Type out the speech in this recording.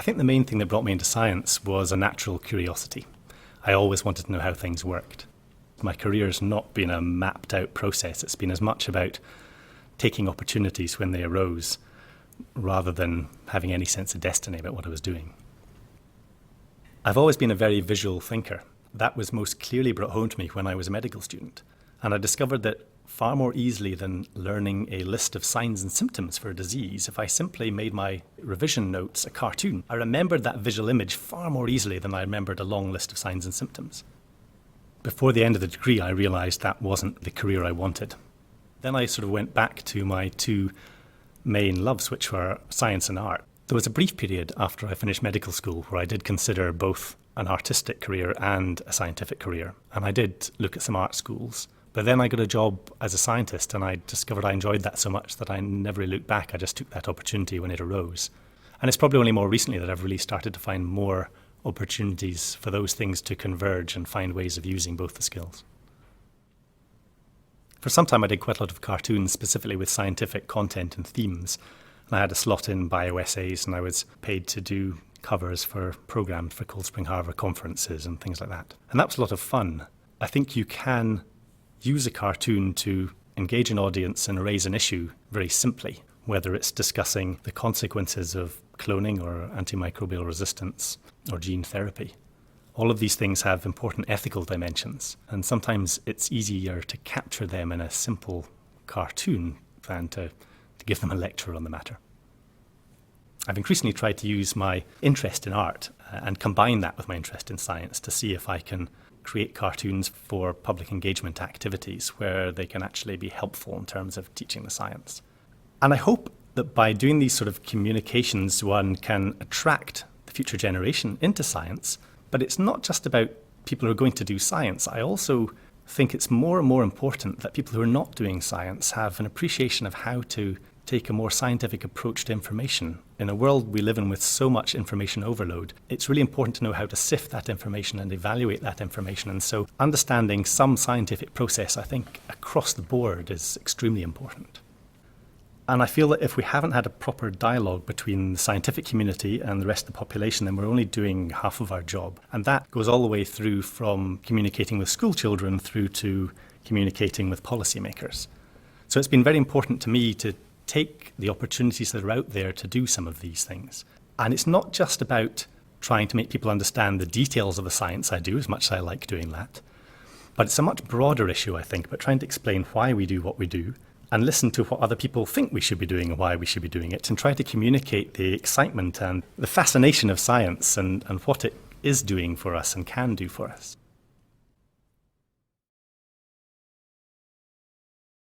I think the main thing that brought me into science was a natural curiosity. I always wanted to know how things worked. My career has not been a mapped out process. It's been as much about taking opportunities when they arose rather than having any sense of destiny about what I was doing. I've always been a very visual thinker. That was most clearly brought home to me when I was a medical student. And I discovered that far more easily than learning a list of signs and symptoms for a disease, if I simply made my revision notes a cartoon, I remembered that visual image far more easily than I remembered a long list of signs and symptoms. Before the end of the degree, I realised that wasn't the career I wanted. Then I sort of went back to my two main loves, which were science and art. There was a brief period after I finished medical school where I did consider both an artistic career and a scientific career. And I did look at some art schools. But then I got a job as a scientist and I discovered I enjoyed that so much that I never really looked back. I just took that opportunity when it arose. And it's probably only more recently that I've really started to find more opportunities for those things to converge and find ways of using both the skills. For some time I did quite a lot of cartoons, specifically with scientific content and themes. And I had a slot in bioessays and I was paid to do covers for programs for Cold Spring Harbor conferences and things like that. And that was a lot of fun. I think you can use a cartoon to engage an audience and raise an issue very simply, whether it's discussing the consequences of cloning or antimicrobial resistance or gene therapy. All of these things have important ethical dimensions, and sometimes it's easier to capture them in a simple cartoon than to give them a lecture on the matter. I've increasingly tried to use my interest in art and combine that with my interest in science to see if I can create cartoons for public engagement activities where they can actually be helpful in terms of teaching the science. And I hope that by doing these sort of communications, one can attract the future generation into science. But it's not just about people who are going to do science. I also think it's more and more important that people who are not doing science have an appreciation of how to take a more scientific approach to information. In a world we live in with so much information overload, it's really important to know how to sift that information and evaluate that information. And so understanding some scientific process, I think, across the board is extremely important. And I feel that if we haven't had a proper dialogue between the scientific community and the rest of the population, then we're only doing half of our job. And that goes all the way through from communicating with school children through to communicating with policymakers. So it's been very important to me to take the opportunities that are out there to do some of these things. And it's not just about trying to make people understand the details of the science I do, as much as I like doing that, but it's a much broader issue, I think, about trying to explain why we do what we do and listen to what other people think we should be doing and why we should be doing it, and try to communicate the excitement and the fascination of science and what it is doing for us and can do for us.